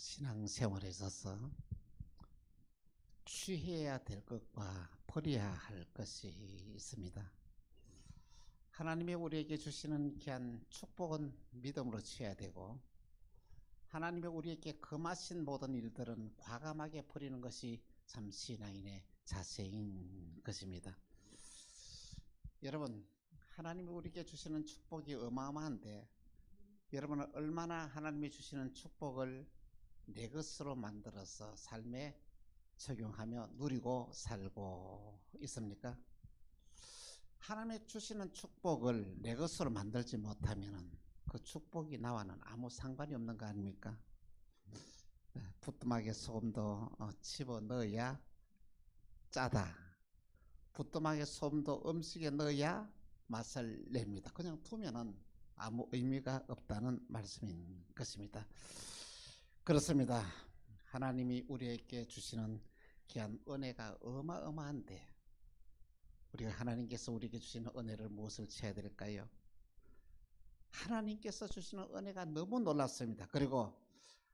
신앙생활에 있어서 취해야 될 것과 버려야 할 것이 있습니다. 하나님이 우리에게 주시는 귀한 축복은 믿음으로 취해야 되고, 하나님이 우리에게 금하신 모든 일들은 과감하게 버리는 것이 참 신앙인의 자세인 것입니다. 여러분, 하나님이 우리에게 주시는 축복이 어마어마한데, 여러분은 얼마나 하나님이 주시는 축복을 내 것으로 만들어서 삶에 적용하며 누리고 살고 있습니까? 하나님의 주시는 축복을 내 것으로 만들지 못하면 그 축복이 나와는 아무 상관이 없는 거 아닙니까? 부뚜막에 소금도 집어넣어야 짜다. 부뚜막에 소금도 음식에 넣어야 맛을 냅니다. 그냥 두면은 아무 의미가 없다는 말씀인 것입니다. 그렇습니다. 하나님이 우리에게 주시는 귀한 은혜가 어마어마한데, 우리가 하나님께서 우리에게 주시는 은혜를 무엇을 취해야 될까요? 하나님께서 주시는 은혜가 너무 놀랍습니다. 그리고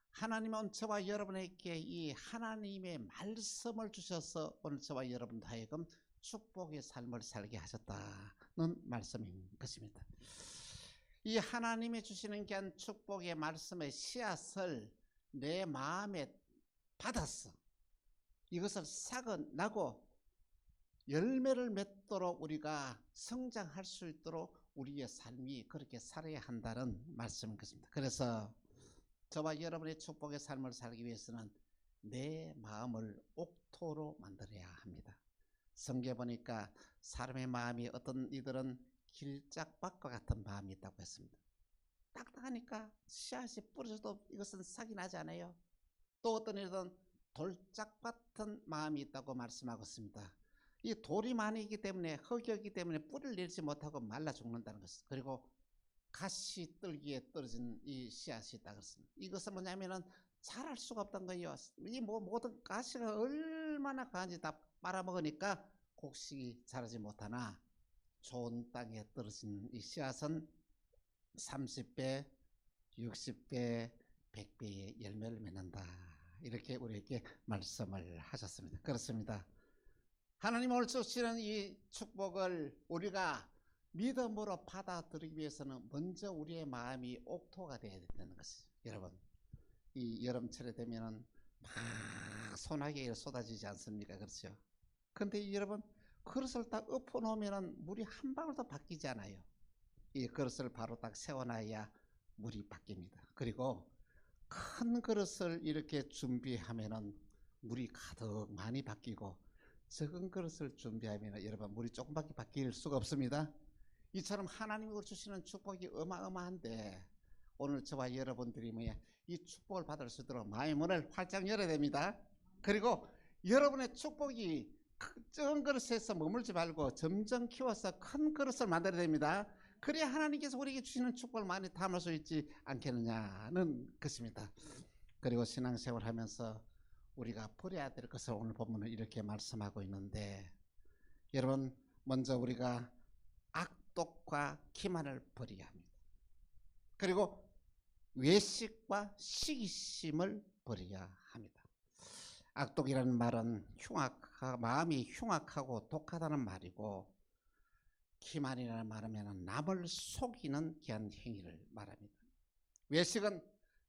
하나님은 저와 여러분에게 이 하나님의 말씀을 주셔서 오늘 저와 여러분도 하여금 축복의 삶을 살게 하셨다는 말씀인 것입니다. 이 하나님이 주시는 귀한 축복의 말씀의 씨앗을 내 마음에 받았어. 이것을 싹어나고 열매를 맺도록 우리가 성장할 수 있도록 우리의 삶이 그렇게 살아야 한다는 말씀인 것입니다. 그래서 저와 여러분의 축복의 삶을 살기 위해서는 내 마음을 옥토로 만들어야 합니다. 성경에 보니까 사람의 마음이 어떤 이들은 길짝밭과 같은 마음이 있다고 했습니다. 딱딱하니까 씨앗이 뿌려져도 이것은 싹이 나지 않아요. 또 어떤 이들은 돌짝 같은 마음이 있다고 말씀하고 있습니다. 이 돌이 많이 있기 때문에, 흙이기 때문에 뿌리를 내리지 못하고 말라 죽는다는 것입니다. 그리고 가시떨기에 떨어진 이 씨앗이 있다고 했습니다. 이것은 뭐냐면은 자랄 수가 없다는 거예요. 이 모든 가시가 얼마나 강한지 다 빨아먹으니까 곡식이 자라지 못하나, 좋은 땅에 떨어진 이 씨앗은 30배, 60배, 100배의 열매를 맺는다. 이렇게 우리에게 말씀을 하셨습니다. 그렇습니다. 하나님 오늘 주시는 이 축복을 우리가 믿음으로 받아들이기 위해서는 먼저 우리의 마음이 옥토가 되어야 된다는 것이죠. 여러분, 이 여름철에 되면은 막 소나기가 쏟아지지 않습니까? 그렇죠? 근데 여러분, 그릇을 딱 엎어놓으면 물이 한 방울도 바뀌지 않아요. 이 그릇을 바로 딱 세워놔야 물이 바뀝니다. 그리고 큰 그릇을 이렇게 준비하면은 물이 가득 많이 바뀌고, 적은 그릇을 준비하면 여러분 물이 조금밖에 바뀔 수가 없습니다. 이처럼 하나님이 주시는 축복이 어마어마한데, 오늘 저와 여러분들이 이 축복을 받을 수 있도록 마음의 문을 활짝 열어야 됩니다. 그리고 여러분의 축복이 적은 그릇에서 머물지 말고 점점 키워서 큰 그릇을 만들어야 됩니다. 그래야 하나님께서 우리에게 주시는 축복을 많이 담을 수 있지 않겠느냐는 것입니다. 그리고 신앙생활 하면서 우리가 버려야 될 것을 오늘 본문은 이렇게 말씀하고 있는데, 여러분, 먼저 우리가 악독과 기만을 버려야 합니다. 그리고 외식과 시기심을 버려야 합니다. 악독이라는 말은 마음이 흉악하고 독하다는 말이고, 기만이라는 말은 남을 속이는 귀한 행위를 말합니다. 외식은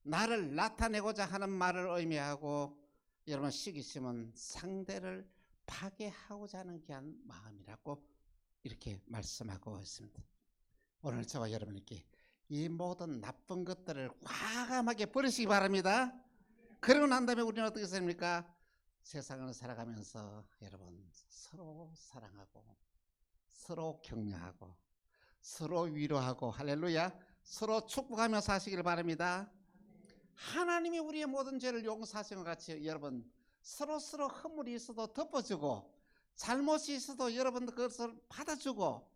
나를 나타내고자 하는 말을 의미하고, 여러분, 시기심은 상대를 파괴하고자 하는 귀한 마음이라고 이렇게 말씀하고 있습니다. 오늘 저와 여러분에게 이 모든 나쁜 것들을 과감하게 버리시기 바랍니다. 그러고 난 다음에 우리는 어떻게 됩니까? 세상을 살아가면서 여러분, 서로 사랑하고, 서로 격려하고, 서로 위로하고, 할렐루야, 서로 축복하며 사시길 바랍니다. 하나님이 우리의 모든 죄를 용서하신 것 같이 여러분, 서로 허물이 있어도 덮어주고, 잘못이 있어도 여러분 그것을 받아주고,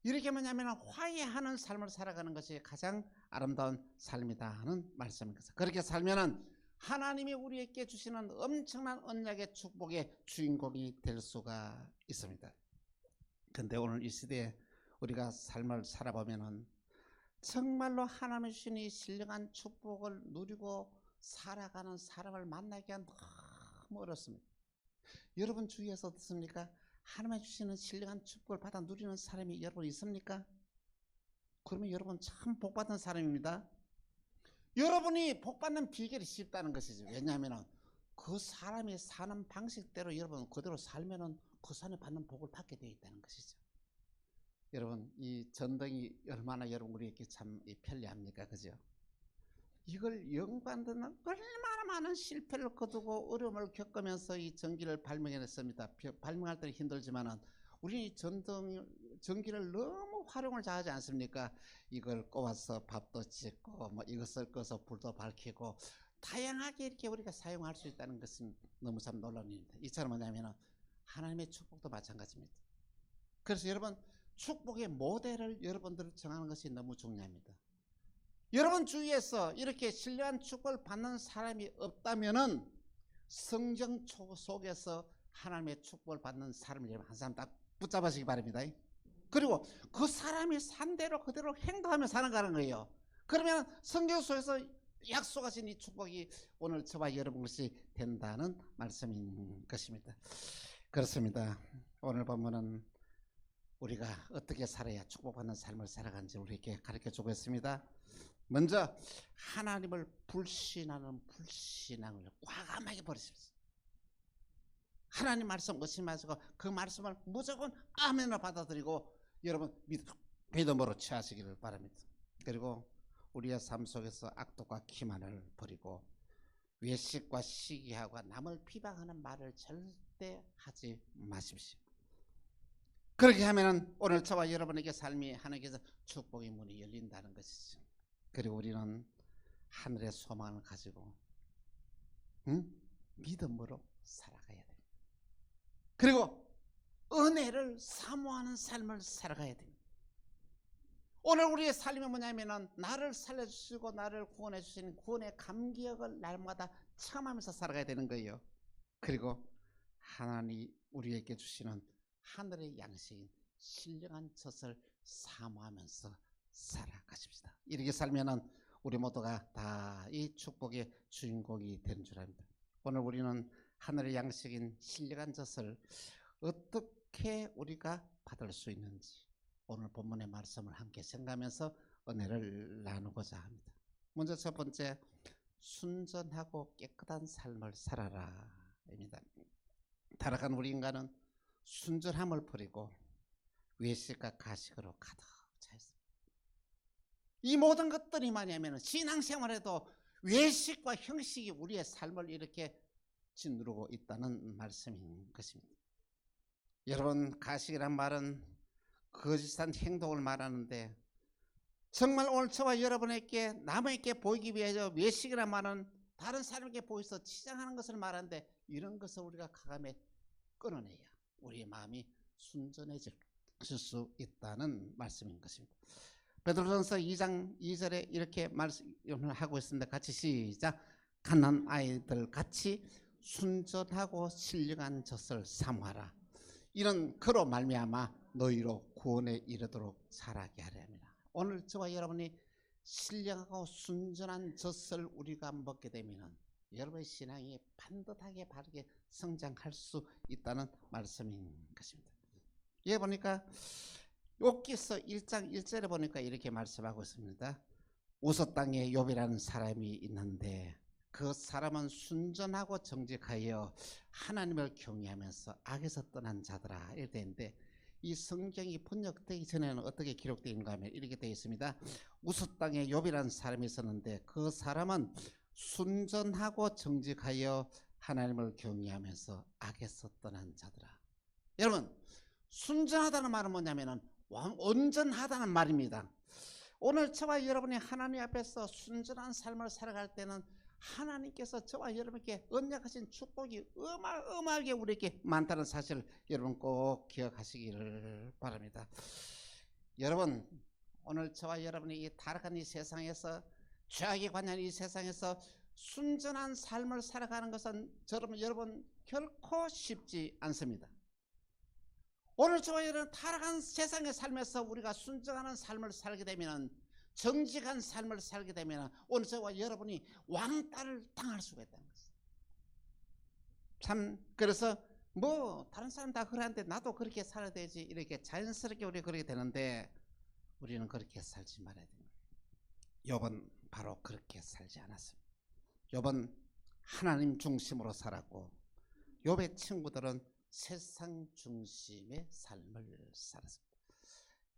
이렇게 뭐냐면 화해하는 삶을 살아가는 것이 가장 아름다운 삶이다 하는 말씀입니다. 그렇게 살면은 하나님이 우리에게 주시는 엄청난 언약의 축복의 주인공이 될 수가 있습니다. 근데 오늘 이 시대에 우리가 삶을 살아보면은 정말로 하나님이 주신 이 신령한 축복을 누리고 살아가는 사람을 만나기가 너무 어렵습니다. 여러분 주위에서 어떻습니까? 하나님이 주시는 신령한 축복을 받아 누리는 사람이 여러분 있습니까? 그러면 여러분 참 복받은 사람입니다. 여러분이 복받는 비결이 쉽다는 것이죠. 왜냐하면 그 사람이 사는 방식대로 여러분 그대로 살면은 그 사람이 받는 복을 받게 되어 있다는 것이죠. 여러분 이 전등이 얼마나 여러분 우리에게 참 편리합니까? 그죠? 이걸 연구하는 얼마나 많은 실패를 거두고 어려움을 겪으면서 이 전기를 발명해냈습니다. 발명할 때는 힘들지만은 우리 전기를 너무 활용을 잘하지 않습니까? 이걸 꼽아서 밥도 짓고 뭐 이것을 꺼서 불도 밝히고 다양하게 이렇게 우리가 사용할 수 있다는 것은 너무 참 놀라운 일입니다. 이처럼 뭐냐면은 하나님의 축복도 마찬가지입니다. 그래서 여러분 축복의 모델을 여러분들 정하는 것이 너무 중요합니다. 여러분 주위에서 이렇게 신령한 축복을 받는 사람이 없다면은 성경 속에서 하나님의 축복을 받는 사람을 여러분 한 사람 딱 붙잡으시기 바랍니다. 그리고 그 사람이 산 대로 그대로 행동하며 사는 거예요. 그러면 성경 속에서 약속하신 이 축복이 오늘 저와 여러분 것이 된다는 말씀인 것입니다. 그렇습니다. 오늘 본문은 우리가 어떻게 살아야 축복받는 삶을 살아가는지 우리에게 가르쳐주고 있습니다. 먼저 하나님을 불신하는 불신앙을 과감하게 버리십시오. 하나님 말씀 의심하시고 그 말씀을 무조건 아멘으로 받아들이고 여러분 믿음으로 취하시기를 바랍니다. 그리고 우리의 삶 속에서 악독과 기만을 버리고 외식과 시기하고 남을 비방하는 말을 절대 하지 마십시오. 그렇게 하면 오늘 저와 여러분에게 삶이 하나님께서 축복의 문이 열린다는 것이죠. 그리고 우리는 하늘의 소망을 가지고 믿음으로 살아가야 됩니다. 그리고 은혜를 사모하는 삶을 살아가야 됩니다. 오늘 우리의 삶이 뭐냐면은 나를 살려주시고 나를 구원해 주시는 구원의 감격을 날마다 체험하면서 살아가야 되는 거예요. 그리고 하나님이 우리에게 주시는 하늘의 양식인 신령한 젖을 사모하면서 살아가십시다. 이렇게 살면은 우리 모두가 다 이 축복의 주인공이 되는 줄 압니다. 오늘 우리는 하늘의 양식인 신령한 젖을 어떻게 우리가 받을 수 있는지 오늘 본문의 말씀을 함께 생각하면서 은혜를 나누고자 합니다. 먼저 첫 번째, 순전하고 깨끗한 삶을 살아라 입니다. 타락한 우리 인간은 순전함을 버리고 외식과 가식으로 가득 차 있습니다. 이 모든 것들이 뭐냐면 신앙생활에도 외식과 형식이 우리의 삶을 이렇게 짓누르고 있다는 말씀인 것입니다. 여러분, 가식이란 말은 거짓한 행동을 말하는데 정말 오늘 저와 여러분에게 남에게 보이기 위해서 외식이란 말은 다른 사람에게 보여서 치장하는 것을 말하는데 이런 것을 우리가 과감히 끊어내야 우리의 마음이 순전해질 수 있다는 말씀인 것입니다. 베드로전서 2장 2절에 이렇게 말씀을 하고 있습니다. 같이 시작. 갓난 아이들 같이 순전하고 신령한 젖을 사모하라. 이런 그로 말미암아 너희로 구원에 이르도록 자라게 하려 합니다. 오늘 저와 여러분이 신령하고 순전한 젖을 우리가 먹게 되면 여러분의 신앙이 반듯하게 바르게 성장할 수 있다는 말씀인 것입니다. 예, 보니까 욥기서 1장 1절에 보니까 이렇게 말씀하고 있습니다. 우서 땅에 욥이라는 사람이 있는데 그 사람은 순전하고 정직하여 하나님을 경외하면서 악에서 떠난 자더라 이렇게 되는데 이 성경이 번역되기 전에는 어떻게 기록되어 있는가 하면 이렇게 되어 있습니다. 우서 땅에 욥이라는 사람이 있었는데 그 사람은 순전하고 정직하여 하나님을 경외하면서 악에서 떠난 자더라. 여러분, 순전하다는 말은 뭐냐면은 온전하다는 말입니다. 오늘 저와 여러분이 하나님 앞에서 순전한 삶을 살아갈 때는 하나님께서 저와 여러분께 언약하신 축복이 어마어마하게 우리에게 많다는 사실을 여러분 꼭 기억하시기를 바랍니다. 여러분, 오늘 저와 여러분이 이 타락한 이 세상에서 죄악에 관한 이 세상에서 순전한 삶을 살아가는 것은 여러분 결코 쉽지 않습니다. 오늘 저와 여러분 타락한 세상의 삶에서 우리가 순종하는 삶을 살게 되면 정직한 삶을 살게 되면 오늘 저와 여러분이 왕따를 당할 수가 있다는 것이죠. 참 그래서 뭐 다른 사람 다 그러는데 나도 그렇게 살아야 되지 이렇게 자연스럽게 우리 그렇게 되는데 우리는 그렇게 살지 말아야 됩니다. 욥은 바로 그렇게 살지 않았습니다. 욥은 하나님 중심으로 살았고 욥의 친구들은 세상 중심의 삶을 살았습니다.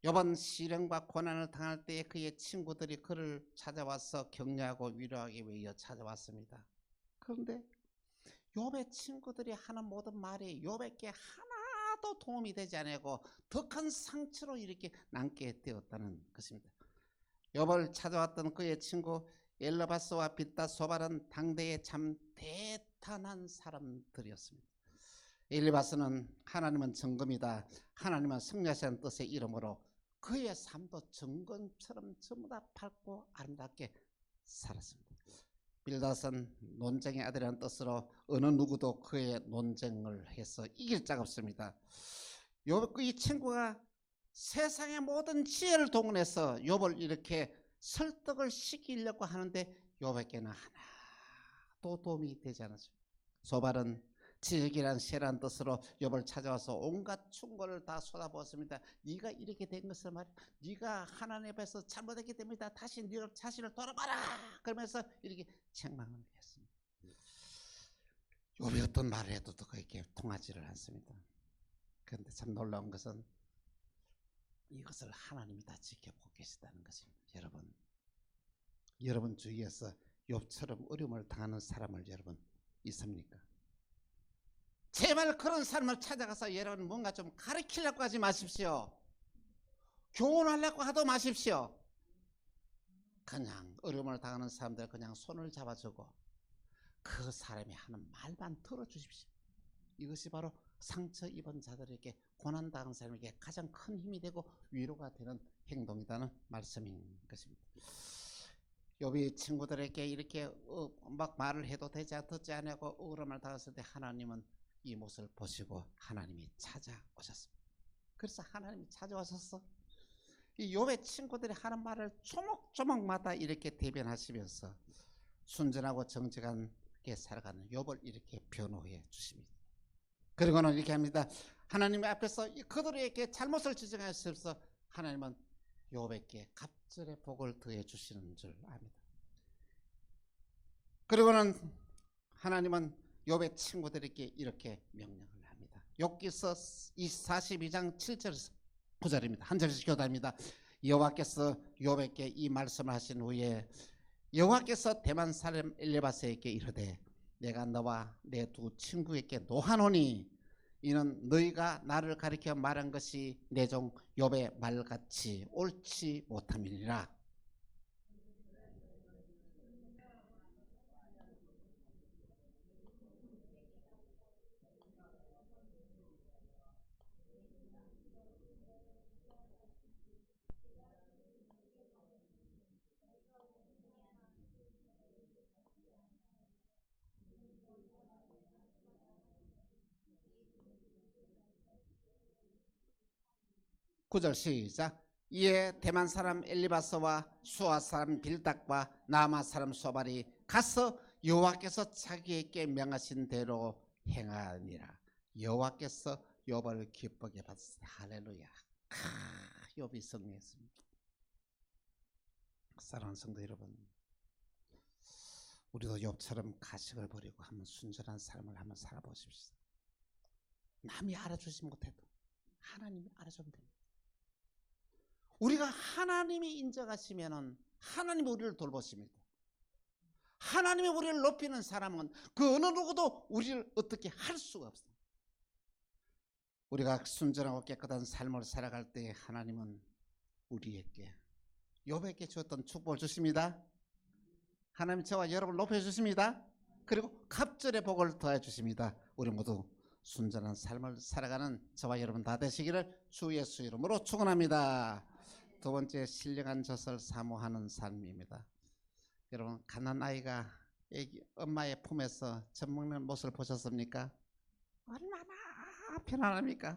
욥은 시련과 고난을 당할 때에 그의 친구들이 그를 찾아와서 격려하고 위로하기 위해 찾아왔습니다. 그런데 욥의 친구들이 하는 모든 말이 욥에게 하나도 도움이 되지 않고 더 큰 상처로 이렇게 남게 되었다는 것입니다. 욥을 찾아왔던 그의 친구 엘르바스와 빌닷 소발은 당대에 참 대단한 사람들이었습니다. 엘르바스는 하나님은 정금이다, 하나님은 승리하시는 뜻의 이름으로 그의 삶도 정금처럼 전부 다 밝고 아름답게 살았습니다. 빌닷은 논쟁의 아들이라는 뜻으로 어느 누구도 그의 논쟁을 해서 이길 자가 없습니다. 이 친구가 세상의 모든 지혜를 동원해서 욥을 이렇게 설득을 시키려고 하는데 욥에게는 하나도 도움이 되지 않았습니다. 소발은 지적이란 세란 뜻으로 욥을 찾아와서 온갖 충고를 다 쏟아부었습니다. 네가 이렇게 된 것을 말이야, 네가 하나님 앞에서 잘못했기 때문이다. 다시 네 자신을 돌아봐라. 그러면서 이렇게 책망을 했습니다. 욥이 어떤 말을 해도 그에게 통하지를 않습니다. 그런데 참 놀라운 것은 이것을 하나님이 다 지켜보고 계시다는 것입니다. 여러분 주위에서 욥처럼 어려움을 당하는 사람을 여러분 있습니까? 제발 그런 사람을 찾아가서 여러분 뭔가 좀 가르치려고 하지 마십시오. 교훈하려고 하도 마십시오. 그냥 어려움을 당하는 사람들 그냥 손을 잡아주고 그 사람이 하는 말만 들어주십시오. 이것이 바로 상처 입은 자들에게, 고난당한 사람에게 가장 큰 힘이 되고 위로가 되는 행동이라는 말씀인 것입니다. 욥이 친구들에게 이렇게 막 말을 해도 듣지 않고 억울함을 당했을 때 하나님은 이 모습을 보시고 하나님이 찾아오셨습니다. 그래서 하나님이 찾아오셔서 이 욥의 친구들이 하는 말을 조목조목마다 이렇게 대변하시면서 순전하고 정직하게 살아가는 욥을 이렇게 변호해 주십니다. 그리고는 이렇게 합니다. 하나님 앞에서 그들에게 잘못을 지적하셔서 하나님은 욥에게 갑절의 복을 더해 주시는 줄 압니다. 그리고는 하나님은 욥의 친구들에게 이렇게 명령을 합니다. 욥기서 42장 7절에서 9절입니다. 한 절씩 교도합니다. 여호와께서 욥에게 이 말씀을 하신 후에 여호와께서 대만 사람 엘르바스에게 이르되 내가 너와 내 두 친구에게 노하노니 이는 너희가 나를 가리켜 말한 것이 내 종 욥의 말같이 옳지 못함이니라. 구절 시작. 이에 대만 사람 엘리바스와 수아 사람 빌닷과 나아마 사람 소발이 가서 여호와께서 자기에게 명하신 대로 행하니라. 여호와께서 욥을 기쁘게 받으시다. 할렐루야. 욥이 승리했습니다. 사랑하는 성도 여러분, 우리도 욥처럼 가식을 버리고 한번 순전한 삶을 한번 살아보십시오. 남이 알아주지 못해도 하나님이 알아주면 됩니다. 우리가 하나님이 인정하시면은 하나님이 우리를 돌보십니다. 하나님이 우리를 높이는 사람은 그 어느 누구도 우리를 어떻게 할 수가 없습니다. 우리가 순전하고 깨끗한 삶을 살아갈 때 하나님은 우리에게 욥에게 주었던 축복을 주십니다. 하나님 저와 여러분을 높여주십니다. 그리고 갑절의 복을 더해 주십니다. 우리 모두 순전한 삶을 살아가는 저와 여러분 다 되시기를 주 예수 이름으로 축원합니다. 두 번째, 신령한 젖을 사모하는 삶입니다. 여러분, 가난 아이가 엄마의 품에서 젖 먹는 모습을 보셨습니까? 얼마나 편안합니까?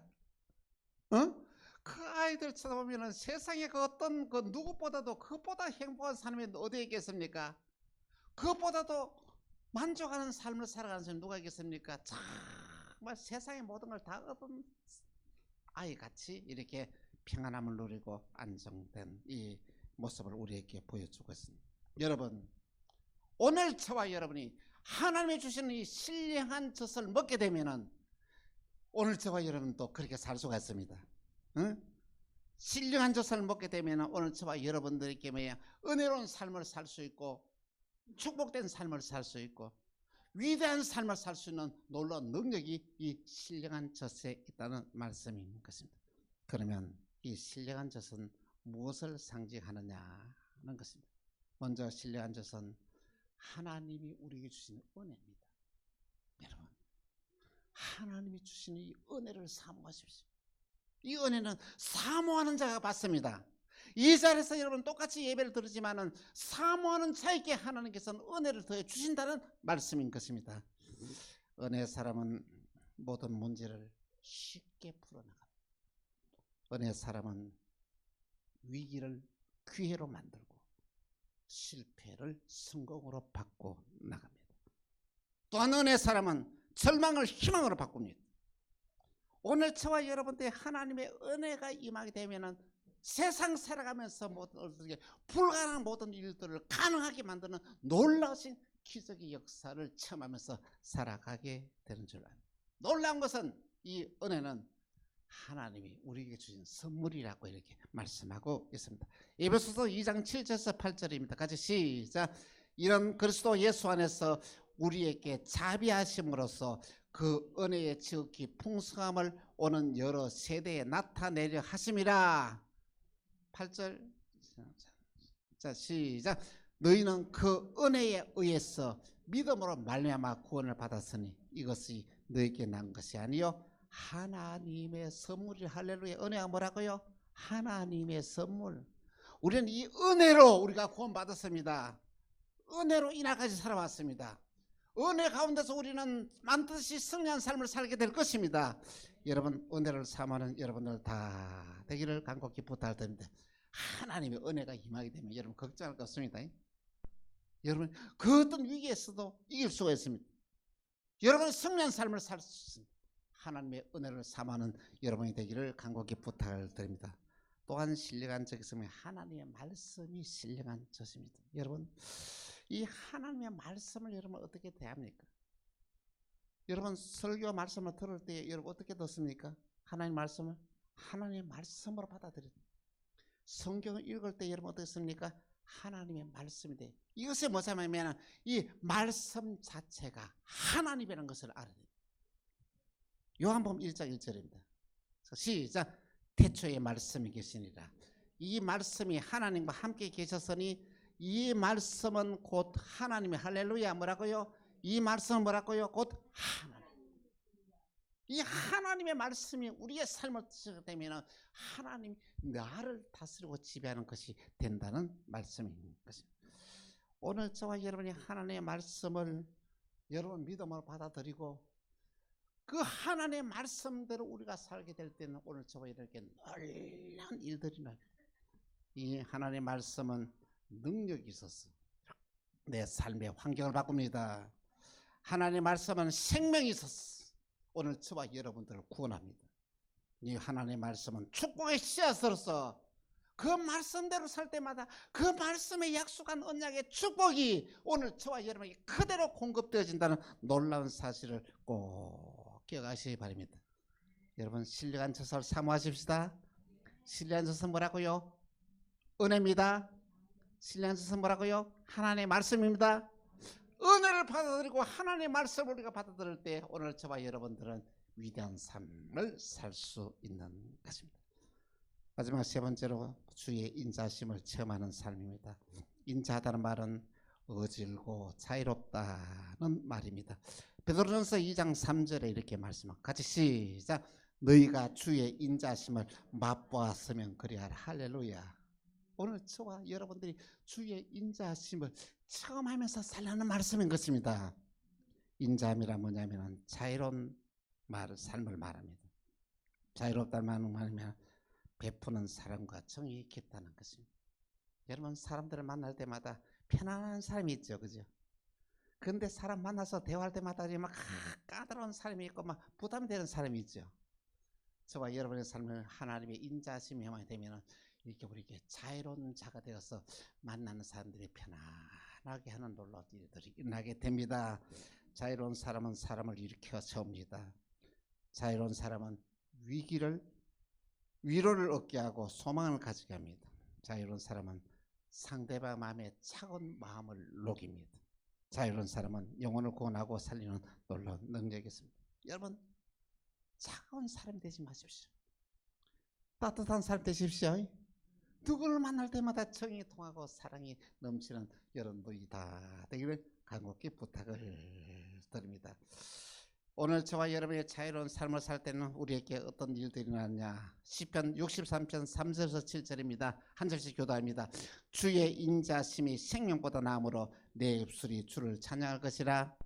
그 아이들 쳐다보면은 세상에 그 어떤 그 누구보다도 그것보다 행복한 사람이 어디에 있겠습니까? 그것보다도 만족하는 삶을 살아가는 사람이 누가 있겠습니까? 정말 세상의 모든 걸 다 얻은 아이같이 이렇게 평안함을 누리고 안정된 이 모습을 우리에게 보여주고 있습니다. 여러분, 오늘 저와 여러분이 하나님이 주시는 이 신령한 젖을 먹게 되면은 오늘 저와 여러분도 그렇게 살 수가 있습니다. 응? 신령한 젖을 먹게 되면은 오늘 저와 여러분들에게 뭐야? 은혜로운 삶을 살 수 있고 축복된 삶을 살 수 있고 위대한 삶을 살 수 있는 놀라운 능력이 이 신령한 젖에 있다는 말씀인 것입니다. 그러면 이 신령한 젖은 무엇을 상징하느냐는 것입니다. 먼저 신령한 젖은 하나님이 우리에게 주신 은혜입니다. 여러분, 하나님이 주신 이 은혜를 사모하십시오. 이 은혜는 사모하는 자가 받습니다. 이 자리에서 여러분 똑같이 예배를 드리지만은 사모하는 자에게 하나님께서는 은혜를 더해 주신다는 말씀인 것입니다. 은혜의 사람은 모든 문제를 쉽게 풀어나갑니다. 은혜의 사람은 위기를 기회로 만들고 실패를 성공으로 바꿔 나갑니다. 또한 은혜의 사람은 절망을 희망으로 바꿉니다. 오늘 저와 여러분들의 하나님의 은혜가 임하게 되면은 세상 살아가면서 모든 불가능한 모든 일들을 가능하게 만드는 놀라우신 기적의 역사를 체험하면서 살아가게 되는 줄 압니다. 놀라운 것은 이 은혜는 하나님이 우리에게 주신 선물이라고 이렇게 말씀하고 있습니다. 에베소서 2장 7절에서 8절입니다. 같이 시작. 이런 그리스도 예수 안에서 우리에게 자비하심으로써 그 은혜의 지극히 풍성함을 오는 여러 세대에 나타내려 하심이라. 8절. 자, 시작. 너희는 그 은혜에 의해서 믿음으로 말미암아 구원을 받았으니 이것이 너희에게 난 것이 아니요 하나님의 선물이. 할렐루야. 은혜가 뭐라고요? 하나님의 선물. 우리는 이 은혜로 우리가 구원받았습니다. 은혜로 이날까지 살아왔습니다. 은혜 가운데서 우리는 반드시 승리한 삶을 살게 될 것입니다. 여러분, 은혜를 사모하는 여러분들 다 되기를 간곡히 부탁드립니다. 하나님의 은혜가 임하게 되면 여러분 걱정할 것 없습니다. 여러분 그 어떤 위기에서도 이길 수가 있습니다. 여러분 승리한 삶을 살 수 있습니다. 하나님의 은혜를 사모하는 여러분이 되기를 간곡히 부탁을 드립니다. 또한 신령한 젖이 있으면 하나님의 말씀이 신령한 젖입니다. 여러분 이 하나님의 말씀을 여러분 어떻게 대합니까? 여러분 설교 말씀을 들을 때 여러분 어떻게 듣습니까? 하나님의 말씀을 하나님의 말씀으로 받아들입니다. 성경을 읽을 때 여러분 어떻습니까? 하나님의 말씀이 돼. 이것이 뭐냐면 이 말씀 자체가 하나님이라는 것을 알아야 됩니다. 요한복음 1장 1절입니다. 시작. 태초에 말씀이 계시니라. 이 말씀이 하나님과 함께 계셨으니 이 말씀은 곧 하나님의. 할렐루야. 뭐라고요? 이 말씀은 뭐라고요? 곧 하나님. 이 하나님의 말씀이 우리의 삶을 드시게 되면 하나님이 나를 다스리고 지배하는 것이 된다는 말씀인 것입니다. 오늘 저와 여러분이 하나님의 말씀을 여러분 믿음으로 받아들이고 그 하나님의 말씀대로 우리가 살게 될 때는 오늘 저와 여러분에게 놀라운 일들이 나요. 이 하나님의 말씀은 능력이 있어서 내 삶의 환경을 바꿉니다. 하나님의 말씀은 생명이 있어서 오늘 저와 여러분들을 구원합니다. 이 하나님의 말씀은 축복의 씨앗으로서 그 말씀대로 살 때마다 그 말씀에 약속한 언약의 축복이 오늘 저와 여러분에게 그대로 공급되어진다는 놀라운 사실을 꼭 기억하시기 바랍니다. 여러분 신령한 젖을 사모하십시다. 신령한 젖은 뭐라고요? 은혜입니다. 신령한 젖은 뭐라고요? 하나님의 말씀입니다. 은혜를 받아들이고 하나님의 말씀을 우리가 받아들일 때 오늘 저와 여러분들은 위대한 삶을 살 수 있는 것입니다. 마지막 세 번째로 주의 인자심을 체험하는 삶입니다. 인자하다는 말은 어질고 자유롭다는 말입니다. 베드로전서 2장 3절에 이렇게 말씀합니다. 같이 시작. 너희가 주의 인자심을 맛보았으면 그리하라. 할렐루야. 오늘 저와 여러분들이 주의 인자심을 체험하면서 살라는 말씀인 것입니다. 인자함이란 뭐냐면 자유로운 삶을 말합니다. 자유롭다는 말은 뭐냐면 베푸는 사랑과 정이 있겠다는 것입니다. 여러분, 사람들을 만날 때마다 편안한 사람이 있죠, 그죠? 근데 사람 만나서 대화할 때마다 막 까다로운 사람이 있고 막 부담이 되는 사람이 있죠. 저와 여러분의 삶을 하나님의 인자하심이 형하게 되면 이렇게 우리에게 자유로운 자가 되어서 만나는 사람들이 편안하게 하는 놀라운 일들이 일어나게 됩니다. 자유로운 사람은 사람을 일으켜 세웁니다. 자유로운 사람은 위로를 얻게 하고 소망을 가지게 합니다. 자유로운 사람은 상대방 마음에 차가운 마음을 녹입니다. 자유로운 사람은 영혼을 구원하고 살리는 놀라운 능력이 있습니다. 여러분, 차가운 사람 되지 마십시오. 따뜻한 사람 되십시오. 누구를 만날 때마다 정이 통하고 사랑이 넘치는 여러분들이 다 되기를 간곡히 부탁을 드립니다. 오늘 저와 여러분의 자유로운 삶을 살 때는 우리에게 어떤 일들이 일어나냐. 시편 63편 3절에서 7절입니다. 한 절씩 교도합니다. 주의 인자심이 생명보다 나으므로 내 입술이 주를 찬양할 것이라.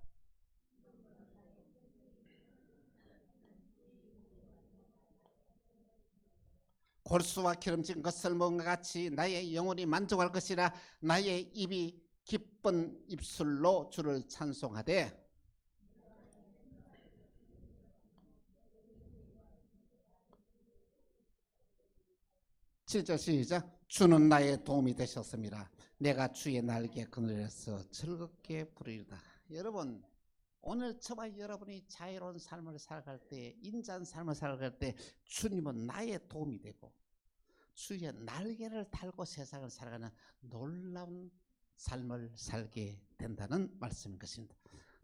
골수와 기름진 것을 먹은 것 같이 나의 영혼이 만족할 것이라. 나의 입이 기쁜 입술로 주를 찬송하되. 7절 시작. 주는 나의 도움이 되셨습니다. 내가 주의 날개 그늘에서 즐겁게 부르리다. 여러분, 오늘 저와 여러분이 자유로운 삶을 살아갈 때, 인자한 삶을 살아갈 때 주님은 나의 도움이 되고 주의 날개를 달고 세상을 살아가는 놀라운 삶을 살게 된다는 말씀인 것입니다.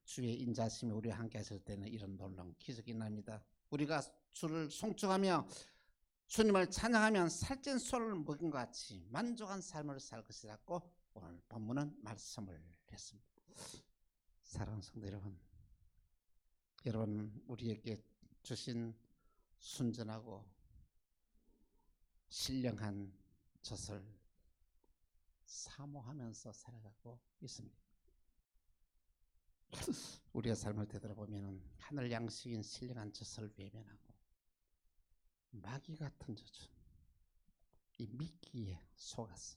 주의 인자심이 우리와 함께 하실 때는 이런 놀라운 기적이 납니다. 우리가 주를 송축하며 주님을 찬양하면 살찐 소를 먹은 것 같이 만족한 삶을 살 것이라고 오늘 본문은 말씀을 했습니다. 사랑하는 성도 여러분, 우리에게 주신 순전하고 신령한 젖을 사모하면서 살아가고 있습니다. 우리의 삶을 되돌아보면 하늘 양식인 신령한 젖을 외면하고 마귀 같은 젖은 이 미끼에 속아서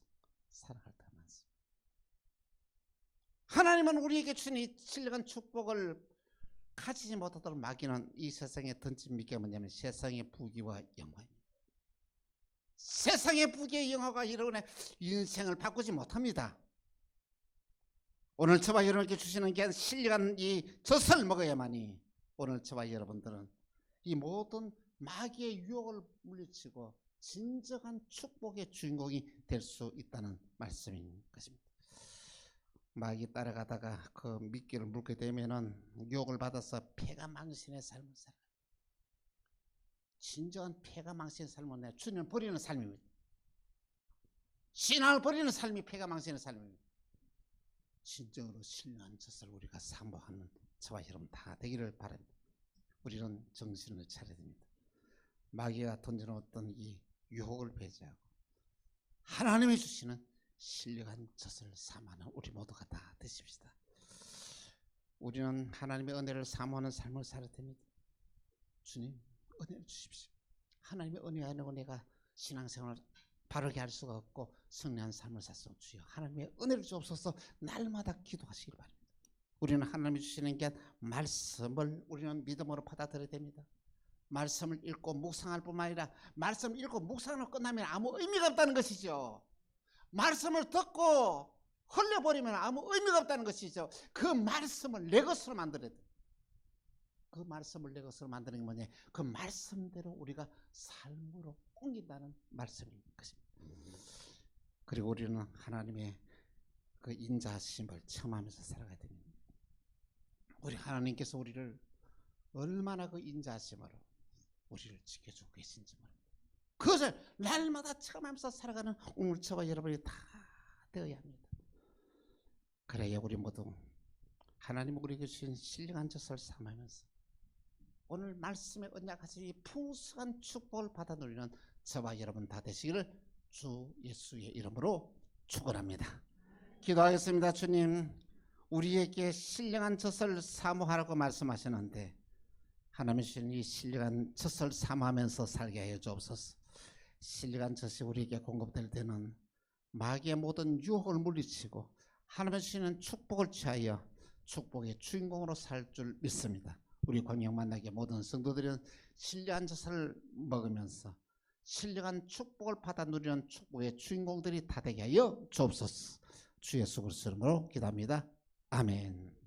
살아갈 때가 많습니다. 하나님은 우리에게 주신 이 신령한 축복을 가지지 못하도록 마귀는 이 세상에 던진 미끼가 뭐냐면 세상의 부귀와 영화입니다. 세상의 부귀의 영화가 여러분의 인생을 바꾸지 못합니다. 오늘 저와 여러분께 주시는 게 신령한 이 젖을 먹어야만이 오늘 저와 여러분들은 이 모든 마귀의 유혹을 물리치고 진정한 축복의 주인공이 될 수 있다는 말씀인 것입니다. 마귀 따라가다가 그 미끼를 물게 되면은 유혹을 받아서 패가 망신의 삶을 살아요. 진정한 패가 망신의 삶은 내 주님을 버리는 삶입니다. 신앙을 버리는 삶이 패가 망신의 삶입니다. 진정으로 신령한 젖을 우리가 사모하는 저와 여러분 다 되기를 바랍니다. 우리는 정신을 차려야 됩니다. 마귀가 던져놓았던 이 유혹을 배제하고 하나님이 주시는 신령한 젖을 사모하는 우리 모두가 다 되십시다. 우리는 하나님의 은혜를 사모하는 삶을 살아야 됩니다. 주님, 은혜를 주십시오. 하나님의 은혜 아니고 내가 신앙생활을 바르게 할 수가 없고 승리한 삶을 살 수 없주요. 하나님의 은혜를 주옵소서. 날마다 기도하시길 바랍니다. 우리는 하나님이 주시는 게 말씀을 우리는 믿음으로 받아들여야 됩니다. 말씀을 읽고 묵상할 뿐만 아니라 말씀을 읽고 묵상으로 끝나면 아무 의미가 없다는 것이죠. 말씀을 듣고 흘려버리면 아무 의미가 없다는 것이죠. 그 말씀을 내 것으로 만들어야 돼요. 그 말씀을 내 것으로 만드는 게 뭐냐? 그 말씀대로 우리가 삶으로 옮긴다는 말씀인 것입니다. 그리고 우리는 하나님의 그 인자하심을 체험하면서 살아가야 됩니다. 우리 하나님께서 우리를 얼마나 그 인자하심으로 우리를 지켜주고 계신지 모릅니다. 그것을 날마다 체험하면서 살아가는 오늘 저와 여러분이 다 되어야 합니다. 그래야 우리 모두 하나님 우리에게 주신 신령한 젖을 삼으면서 오늘 말씀의 언약하신 이 풍성한 축복을 받아 누리는 저와 여러분 다 되시기를 주 예수의 이름으로 축원합니다. 기도하겠습니다. 주님, 우리에게 신령한 젖을 사모하라고 말씀하셨는데 하나님이 주신 이 신령한 젖을 사모하면서 살게 하여 주옵소서. 신령한 젖이 우리에게 공급될 때는 마귀의 모든 유혹을 물리치고 하나님의 주시는 축복을 취하여 축복의 주인공으로 살 줄 믿습니다. 우리 광영 만나게 모든 성도들은 신령한 젖을 먹으면서 신령한 축복을 받아 누리는 축복의 주인공들이 다 되게 하여 주옵소서. 주 예수 그리스도 이름으로 기도합니다. 아멘.